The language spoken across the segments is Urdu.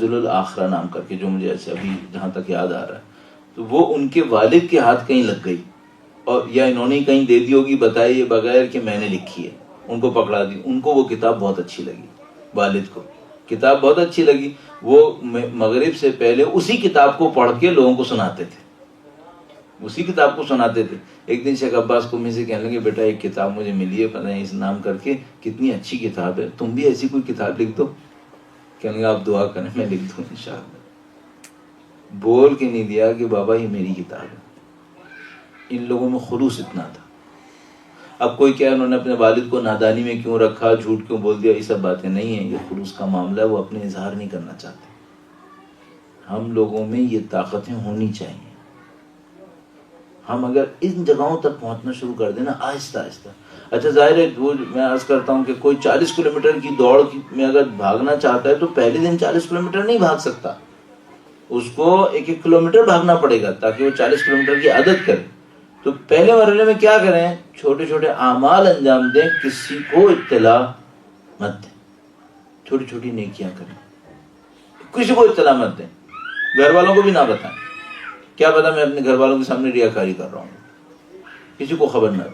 الآخرہ نام کر کے، جو مجھے اچھا ابھی جہاں تک یاد آ رہا ہے، تو وہ ان کے والد کے ہاتھ کہیں لگ گئی، اور یا انہوں نے کہیں دے دی ہوگی، بتائیے بغیر کہ میں نے لکھی ہے، ان کو پکڑا دی. ان کو وہ کتاب بہت اچھی لگی، والد کو کتاب بہت اچھی لگی. وہ مغرب سے پہلے اسی کتاب کو پڑھ کے لوگوں کو سناتے تھے، اسی کتاب کو سناتے تھے. ایک دن شیخ عباس قمی سے کہنے لگے، بیٹا ایک کتاب مجھے ملی ہے، پتہ نہیں اس نام کر کے، کتنی اچھی کتاب ہے، تم بھی ایسی کوئی کتاب لکھ دو. کہنے لگے آپ دعا کریں میں لکھ دوں انشاءاللہ. بول کے نہیں دیا کہ بابا یہ میری کتاب ہے. ان لوگوں میں خلوص اتنا تھا. اب کوئی کیا انہوں نے اپنے والد کو نادانی میں کیوں رکھا، جھوٹ کیوں بول دیا، یہ سب باتیں نہیں ہیں. یہ خلوص کا معاملہ ہے، وہ اپنے اظہار نہیں کرنا چاہتے. ہم لوگوں میں یہ طاقتیں ہونی چاہیے. ہم اگر ان جگہوں تک پہنچنا شروع کر دیں نا آہستہ آہستہ. اچھا ظاہر ہے وہ میں عرض کرتا ہوں کہ کوئی 40 کلومیٹر کی دوڑ میں اگر بھاگنا چاہتا ہے تو پہلے دن 40 کلومیٹر نہیں بھاگ سکتا، اس کو 1-1 کلومیٹر بھاگنا پڑے گا تاکہ وہ 40 کلومیٹر کی عادت کرے. تو پہلے مرحلے میں کیا کریں، چھوٹے چھوٹے اعمال انجام دیں، کسی کو اطلاع مت دیں، چھوٹی چھوٹی نیکیاں کریں، کسی کو اطلاع مت دیں، گھر والوں کو بھی نہ بتائیں. کیا پتا میں اپنے گھر والوں کے سامنے ریاکاری کر رہا ہوں، کسی کو خبر نہ ہو.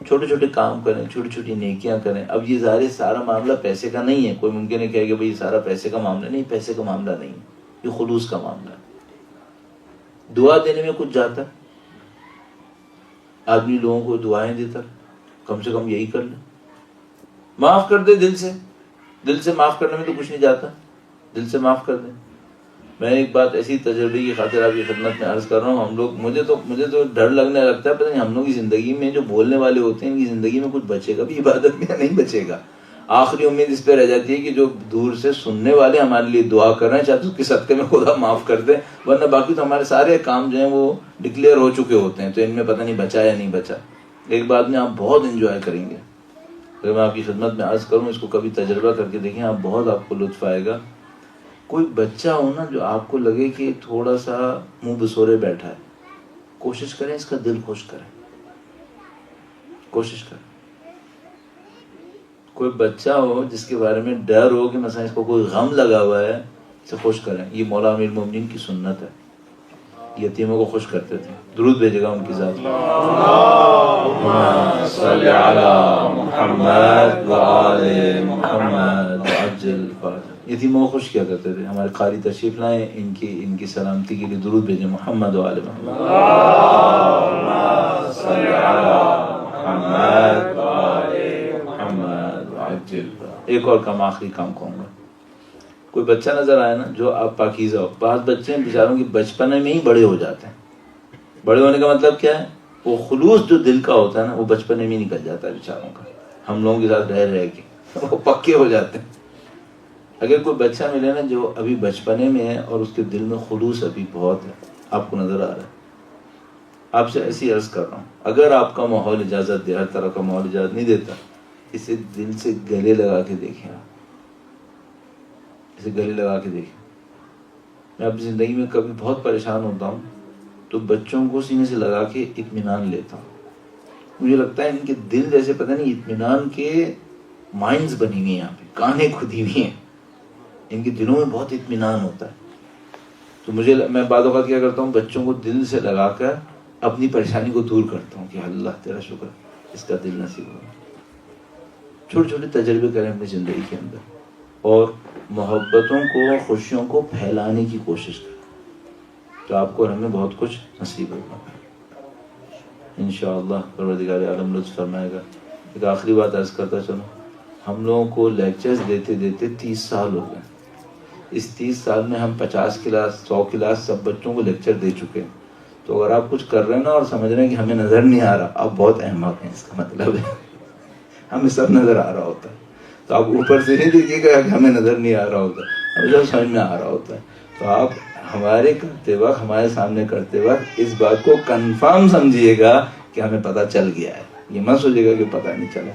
چھوٹے چھوٹے کام کریں، چھوٹی چھوٹی نیکیاں کریں. اب یہ ظاہر سارا معاملہ پیسے کا نہیں ہے. کوئی ممکن ہے کہ بھئی سارا پیسے کا معاملہ نہیں، پیسے کا معاملہ نہیں ہے، یہ خلوص کا معاملہ ہے. دعا دینے میں کچھ جاتا ہے، آدمی لوگوں کو دعائیں دیتا، کم سے کم یہی کر لے، معاف کر دے دل سے. دل سے معاف کرنے میں تو کچھ نہیں جاتا، دل سے معاف کر دیں. میں ایک بات ایسی تجربے کی خاطر آپ کی خدمت میں عرض کر رہا ہوں. ہم لوگ مجھے تو ڈر لگنے لگتا ہے، پتہ نہیں ہم لوگ کی زندگی میں جو بولنے والے ہوتے ہیں ان کی زندگی میں کچھ بچے گا بھی عبادت میں یا نہیں بچے گا. آخری امید اس پہ رہ جاتی ہے کہ جو دور سے سننے والے ہمارے لیے دعا کر رہے ہیں چاہتے اس کے صدقے میں خدا معاف کر دے، ورنہ باقی تو ہمارے سارے کام جو ہیں وہ ڈکلیئر ہو چکے ہوتے ہیں. تو ان میں پتہ نہیں بچا یا نہیں بچا. ایک بات میں آپ بہت انجوائے کریں گے اگر میں آپ کی خدمت میں عرض کروں، اس کو کبھی تجربہ کر کے دیکھیں، آپ بہت آپ کو لطف آئے گا. کوئی بچہ ہو نا جو آپ کو لگے کہ تھوڑا سا منہ بسورے بیٹھا ہے، کوشش کریں اس کا دل خوش کریں، کوشش کریں. کوئی بچہ ہو جس کے بارے میں ڈر ہو کہ مثلا اس کو کوئی غم لگا ہوا ہے، اسے خوش کریں. یہ مولا امیر المومنین کی سنت ہے، یتیموں کو خوش کرتے تھے. درود بھیجے گا ان کی ذات. اللہم صلی علی محمد و آل محمد وعجل فرجہ. یتیموں کو خوش کیا کرتے تھے. ہمارے قاری تشریف لائیں، ان کی سلامتی کے لیے درود بھیجیں. محمد و آل محمد. اللہم صلی علی محمد و آل محمد وعجل. ایک اور کام، آخری کام کہوں گا. کوئی بچہ نظر آئے نا جو آپ پاکیزہ ہو. بعض بچے ہیں بیچاروں کی بچپنے میں ہی بڑے ہو جاتے ہیں. بڑے ہونے کا مطلب کیا ہے، وہ خلوص جو دل کا ہوتا ہے نا وہ بچپنے میں نکل جاتا ہے بیچاروں کا. ہم لوگوں کے ساتھ رہ کے وہ پکے ہو جاتے ہیں. اگر کوئی بچہ ملے نا جو ابھی بچپنے میں ہے اور اس کے دل میں خلوص ابھی بہت ہے، آپ کو نظر آ رہا ہے، آپ سے ایسی عرض کر رہا ہوں، اگر آپ کا ماحول اجازت دے، ہر طرح کا ماحول اجازت نہیں دیتا، اسے دل سے گلے لگا کے دیکھیں. آپ اسے گلے لگا کے دیکھیں. میں اپنی زندگی میں کبھی بہت پریشان ہوتا ہوں تو بچوں کو سینے سے لگا کے اطمینان لیتا ہوں. مجھے لگتا ہے ان کے دل جیسے پتہ نہیں اطمینان کے مائنز بنی ہوئی ہیں، یہاں پہ کانیں کھدی ہوئی ہیں، ان کے دلوں میں بہت اطمینان ہوتا ہے. تو میں بعض اوقات کیا کرتا ہوں، بچوں کو دل سے لگا کر اپنی پریشانی کو دور کرتا ہوں کہ اللہ تیرا شکر اس کا دل نصیب ہوا. چھوٹے چھوٹے تجربے کریں اپنی زندگی کے اندر اور محبتوں کو، خوشیوں کو پھیلانے کی کوشش کریں تو آپ کو اور ہمیں بہت کچھ نصیب ہوگا انشاءاللہ. پروردگار عالم لطف فرمائے گا. ایک آخری بات عرض کرتا چلوں، ہم لوگوں کو لیکچرز دیتے دیتے 30 سال ہو گئے. اس 30 سال میں ہم 50 کلاس 100 کلاس سب بچوں کو لیکچر دے چکے ہیں. تو اگر آپ کچھ کر رہے ہیں نا اور سمجھ رہے ہیں کہ ہمیں نظر نہیں آ رہا، آپ بہت احمق ہیں. اس کا مطلب ہے ہمیں سب نظر آ رہا ہوتا ہے. تو آپ اوپر سے نہیں دیکھیے گا کہ ہمیں نظر نہیں آ رہا ہوتا، ہمیں جب سمجھ میں آ رہا ہوتا ہے. تو آپ ہمارے کرتے وقت، ہمارے سامنے کرتے وقت اس بات کو کنفرم سمجھیے گا کہ ہمیں پتہ چل گیا ہے. یہ مت سوچیے گا کہ پتہ نہیں چلا.